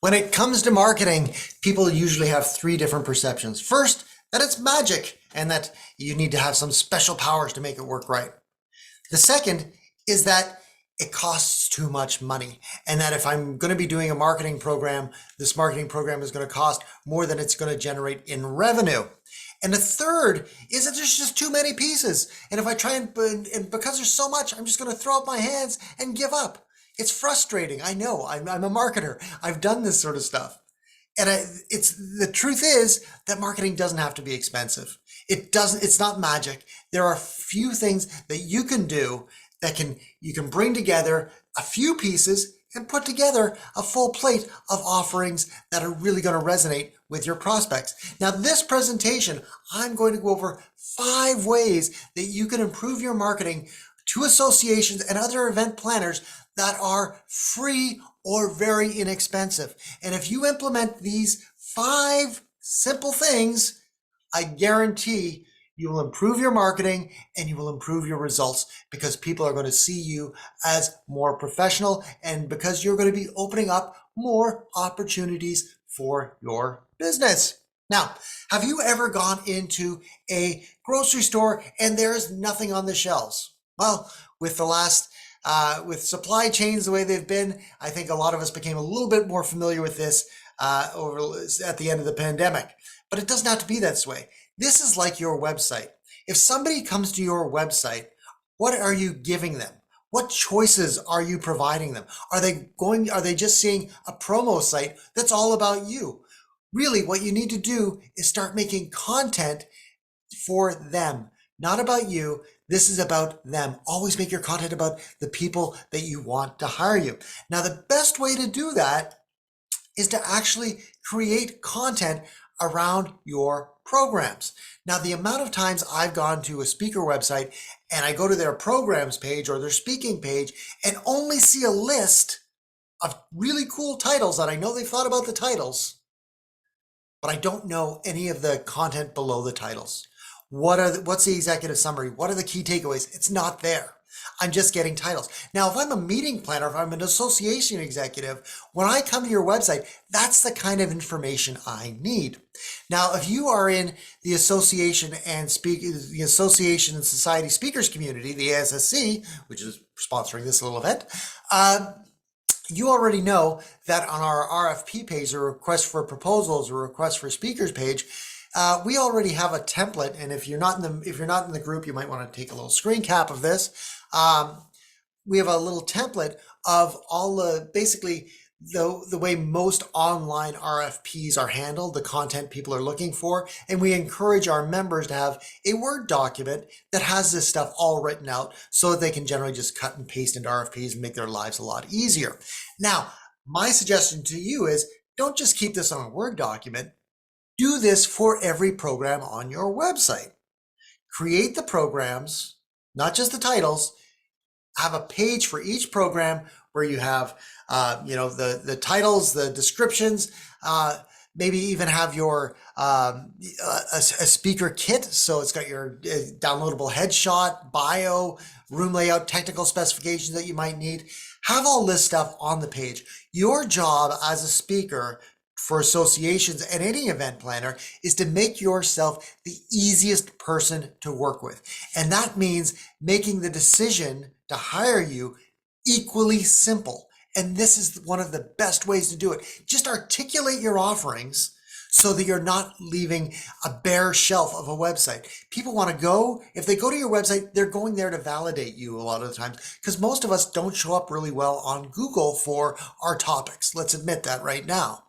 When it comes to marketing, people usually have three different perceptions. First, that it's magic and that you need to have some special powers to make it work right. The second is that it costs too much money, and that if I'm going to be doing a marketing program, this marketing program is going to cost more than it's going to generate in revenue. And the third is that there's just too many pieces. And if I try and because there's so much, I'm just going to throw up my hands and give up. It's frustrating. I know. I'm a marketer. I've done this sort of stuff. And it's the truth is that marketing doesn't have to be expensive. It doesn't. It's not magic. There are few things that you can do that you can bring together a few pieces and put together a full plate of offerings that are really going to resonate with your prospects. Now, this presentation, I'm going to go over 5 ways that you can improve your marketing to associations and other event planners that are free or very inexpensive. And if you implement these 5 simple things, I guarantee you will improve your marketing and you will improve your results because people are going to see you as more professional and because you're going to be opening up more opportunities for your business. Now, have you ever gone into a grocery store and there's nothing on the shelves? Well, with supply chains the way they've been, I think a lot of us became a little bit more familiar with this at the end of the pandemic. But it doesn't have to be that way. This is like your website. If somebody comes to your website, what are you giving them? What choices are you providing them? Are they just seeing a promo site that's all about you? Really, what you need to do is start making content for them, not about you. This is about them. Always make your content about the people that you want to hire you. Now, the best way to do that is to actually create content around your programs. Now, the amount of times I've gone to a speaker website and I go to their programs page or their speaking page and only see a list of really cool titles that I know they've thought about the titles, but I don't know any of the content below the titles. What's the executive summary? What are the key takeaways? It's not there. I'm just getting titles. Now, if I'm a meeting planner, if I'm an association executive, when I come to your website, that's the kind of information I need. Now, if you are in the association and society speakers community, the ASSC, which is sponsoring this little event, you already know that on our RFP page, or request for proposals or request for speakers page, we already have a template, and if you're not in the group, you might want to take a little screen cap of this. We have a little template of all basically the way most online RFPs are handled, the content people are looking for, and we encourage our members to have a Word document that has this stuff all written out so that they can generally just cut and paste into RFPs and make their lives a lot easier. Now, my suggestion to you is don't just keep this on a Word document. Do this for every program on your website. Create the programs, not just the titles. Have a page for each program where you have, the titles, the descriptions, maybe even have your a speaker kit. So it's got your downloadable headshot, bio, room layout, technical specifications that you might need. Have all this stuff on the page. Your job as a speaker for associations and any event planner is to make yourself the easiest person to work with. And that means making the decision to hire you equally simple. And this is one of the best ways to do it. Just articulate your offerings so that you're not leaving a bare shelf of a website. People want to go, if they go to your website, they're going there to validate you a lot of the times, because most of us don't show up really well on Google for our topics. Let's admit that right now.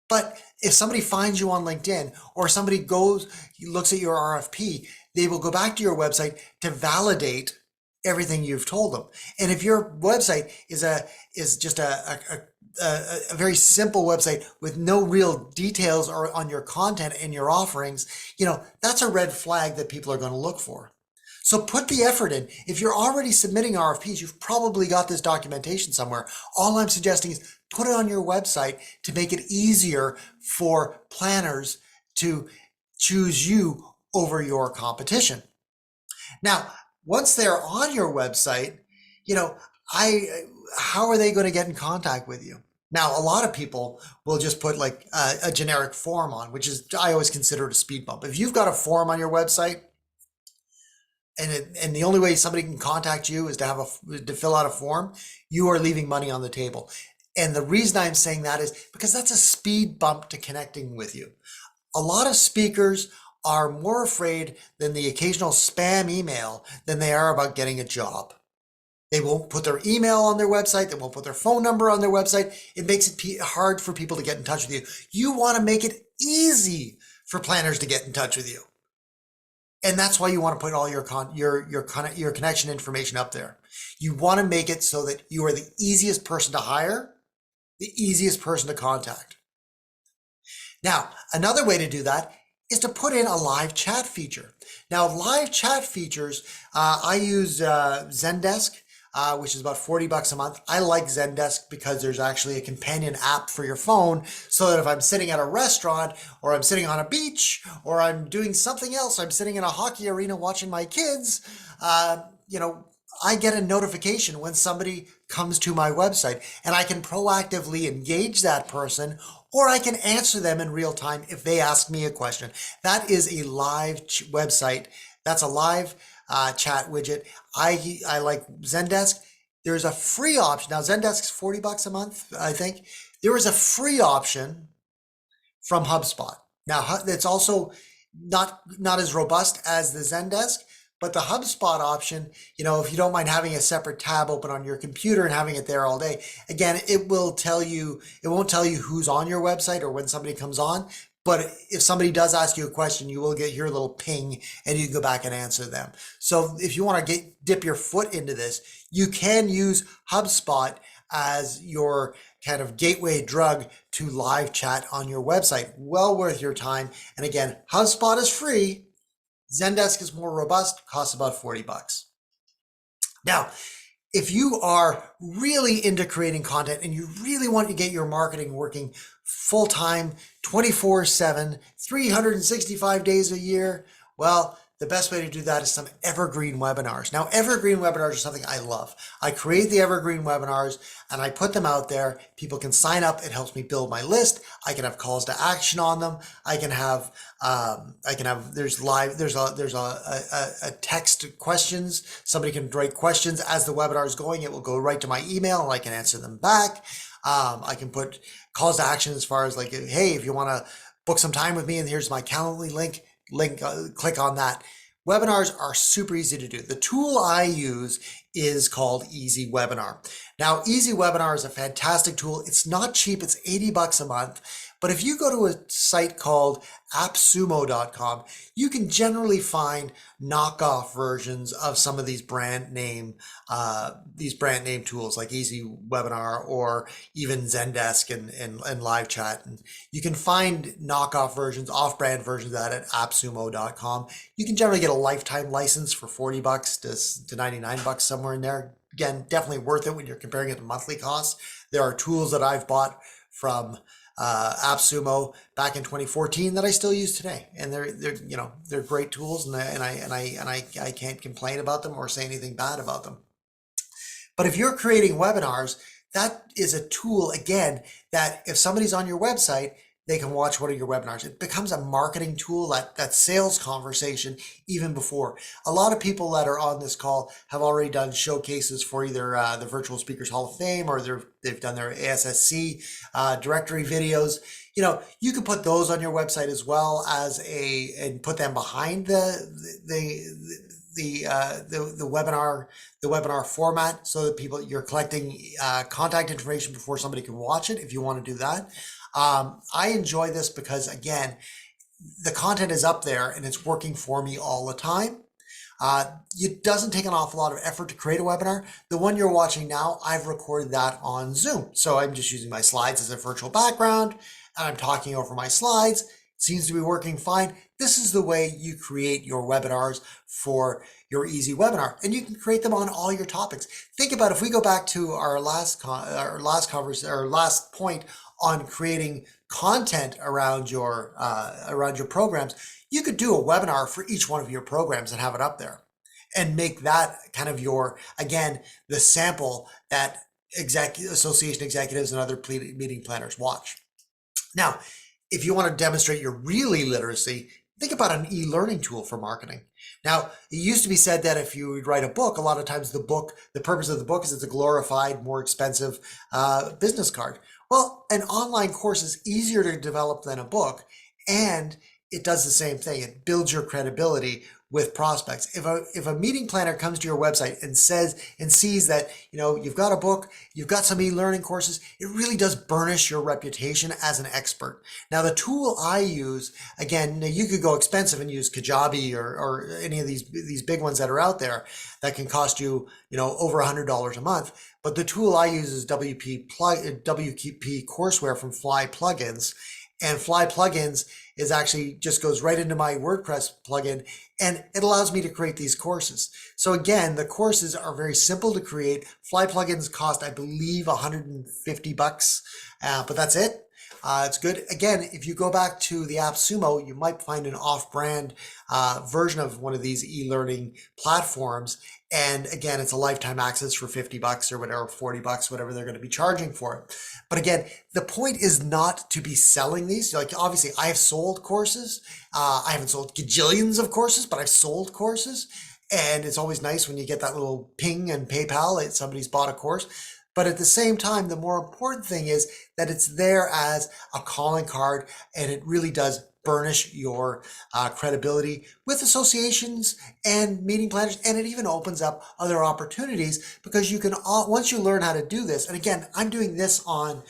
But if somebody finds you on LinkedIn or somebody looks at your RFP, they will go back to your website to validate everything you've told them. And if your website is just a very simple website with no real details on your content and your offerings, that's a red flag that people are going to look for. So put the effort in. If you're already submitting RFPs, you've probably got this documentation somewhere. All I'm suggesting is put it on your website to make it easier for planners to choose you over your competition. Now, once they're on your website, how are they going to get in contact with you? Now, a lot of people will just put like a generic form on, which is, I always consider it a speed bump. If you've got a form on your website, and the only way somebody can contact you is to to fill out a form, you are leaving money on the table. And the reason I'm saying that is because that's a speed bump to connecting with you. A lot of speakers are more afraid than the occasional spam email than they are about getting a job. They won't put their email on their website. They won't put their phone number on their website. It makes it hard for people to get in touch with you. You want to make it easy for planners to get in touch with you. And that's why you want to put all your connection information up there. You want to make it so that you are the easiest person to hire, the easiest person to contact. Now, another way to do that is to put in a live chat feature. Now, live chat features, I use Zendesk, which is about $40 a month. I like Zendesk because there's actually a companion app for your phone, so that if I'm sitting at a restaurant, or I'm sitting on a beach, or I'm doing something else, I'm sitting in a hockey arena watching my kids, I get a notification when somebody comes to my website, and I can proactively engage that person, or I can answer them in real time if they ask me a question. That is a live website. That's a live chat widget. I like Zendesk. There's a free option. Now, Zendesk's $40 a month, I think. There is a free option from HubSpot. Now, it's also not as robust as the Zendesk, but the HubSpot option, if you don't mind having a separate tab open on your computer and having it there all day, again, it won't tell you who's on your website or when somebody comes on. But if somebody does ask you a question, you will get your little ping and you can go back and answer them. So if you want to dip your foot into this, you can use HubSpot as your kind of gateway drug to live chat on your website. Well worth your time. And again, HubSpot is free. Zendesk is more robust, costs about $40. Now, if you are really into creating content and you really want to get your marketing working full-time, 24/7, 365 days a year, well, the best way to do that is some Evergreen webinars. Now, Evergreen webinars are something I love. I create the Evergreen webinars and I put them out there. People can sign up. It helps me build my list. I can have calls to action on them. I can have there's a text questions. Somebody can write questions as the webinar is going. It will go right to my email and I can answer them back. I can put calls to action as far as like, hey, if you want to book some time with me, and here's my Calendly link, click on that. Webinars are super easy to do. The tool I use is called Easy Webinar. Now, Easy Webinar is a fantastic tool. It's not cheap. It's $80 a month. But if you go to a site called appsumo.com, you can generally find knockoff versions of some of these brand name tools like Easy Webinar or even Zendesk and live chat. And you can find knockoff versions, off-brand versions of that at appsumo.com. You can generally get a lifetime license for $40 to $99 somewhere in there. Again, definitely worth it when you're comparing it to monthly costs. There are tools that I've bought from AppSumo back in 2014 that I still use today, and they're great tools, and I can't complain about them or say anything bad about them. But if you're creating webinars, that is a tool again that if somebody's on your website, they can watch one of your webinars. It becomes a marketing tool, that sales conversation even before. A lot of people that are on this call have already done showcases for either the Virtual Speakers Hall of Fame or they've done their ASSC directory videos. You can put those on your website as well as and put them behind the webinar format, so that you're collecting contact information before somebody can watch it if you want to do that. I enjoy this because, again, the content is up there and it's working for me all the time. It doesn't take an awful lot of effort to create a webinar. The one you're watching now, I've recorded that on Zoom. So I'm just using my slides as a virtual background and I'm talking over my slides. It seems to be working fine. This is the way you create your webinars for your Easy Webinar, and you can create them on all your topics. Think about, if we go back to our last point on creating content around your programs, you could do a webinar for each one of your programs and have it up there and make that kind of the sample that association executives and other meeting planners watch. Now, if you want to demonstrate your real literacy, think about an e-learning tool for marketing. Now, it used to be said that if you would write a book, a lot of times the purpose of the book is it's a glorified, more expensive business card. Well, an online course is easier to develop than a book, and it does the same thing. It builds your credibility with prospects. If a meeting planner comes to your website and sees that, you know, you've got a book, you've got some e-learning courses, it really does burnish your reputation as an expert. Now, the tool I use, again, you could go expensive and use Kajabi or any of these big ones that are out there that can cost you, you know, over $100 a month. But the tool I use is WP courseware from Fly Plugins. And Fly Plugins is actually just goes right into my WordPress plugin, and it allows me to create these courses. So again, the courses are very simple to create. Fly Plugins cost, I believe, $150, but that's it. It's good. Again, if you go back to the AppSumo, you might find an off-brand version of one of these e-learning platforms. And again, it's a lifetime access for $50 or whatever, $40, whatever they're going to be charging for it. But again, the point is not to be selling these. Like, obviously, I have sold courses. I haven't sold gajillions of courses, but I've sold courses. And it's always nice when you get that little ping and PayPal that somebody's bought a course. But at the same time, the more important thing is that it's there as a calling card, and it really does burnish your credibility with associations and meeting planners, and it even opens up other opportunities because you can, once you learn how to do this, and again, I'm doing this on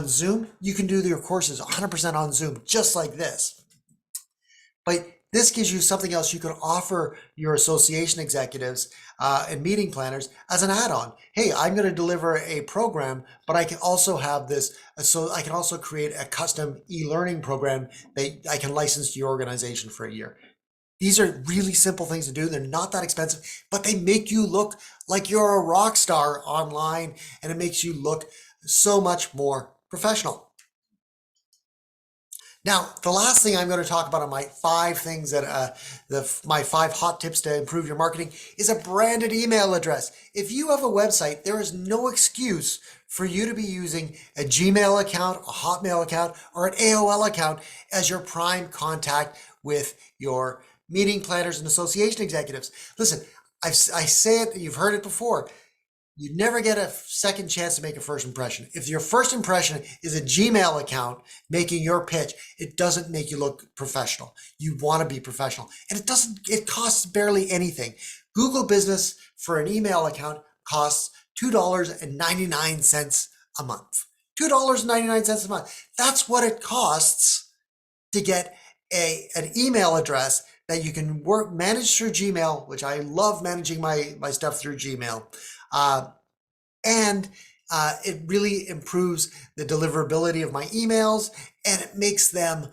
Zoom, you can do your courses 100% on Zoom, just like this. But this gives you something else you can offer your association executives and meeting planners as an add-on. Hey, I'm going to deliver a program, but I can also have this. So I can also create a custom e-learning program that I can license to your organization for a year. These are really simple things to do. They're not that expensive, but they make you look like you're a rock star online, and it makes you look so much more professional. Now, the last thing I'm going to talk about on my 5 things that my 5 hot tips to improve your marketing is a branded email address. If you have a website, there is no excuse for you to be using a Gmail account, a Hotmail account, or an AOL account as your prime contact with your meeting planners and association executives. Listen, I say it, you've heard it before. You never get a second chance to make a first impression. If your first impression is a Gmail account making your pitch, it doesn't make you look professional. You want to be professional. And it costs barely anything. Google Business for an email account costs $2.99 a month. $2.99 a month. That's what it costs to get an email address that you can manage through Gmail, which I love managing my stuff through Gmail. And it really improves the deliverability of my emails, and it makes them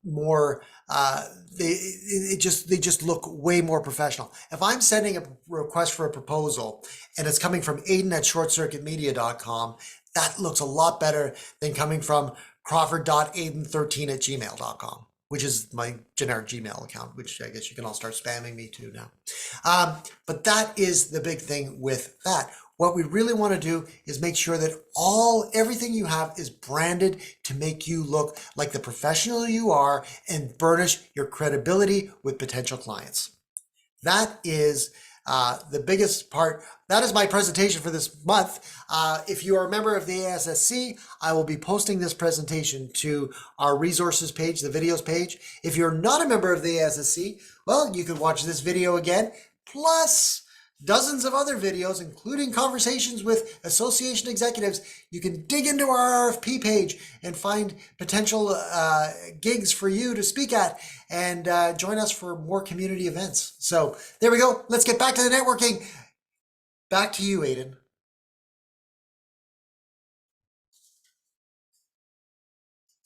more, they just look way more professional. If I'm sending a request for a proposal and it's coming from Aiden@shortcircuitmedia.com, that looks a lot better than coming from Crawford.aiden13@gmail.com, which is my generic Gmail account, which I guess you can all start spamming me to now. But that is the big thing with that. What we really want to do is make sure that everything you have is branded to make you look like the professional you are and burnish your credibility with potential clients. That is the biggest part. That is my presentation for this month. If you are a member of the ASSC, I will be posting this presentation to our resources page, the videos page. If you're not a member of the ASSC, well, you can watch this video again, plus dozens of other videos, including conversations with association executives. You can dig into our RFP page and find potential gigs for you to speak at, and join us for more community events. So there we go. Let's get back to the networking. Back to you, Aiden.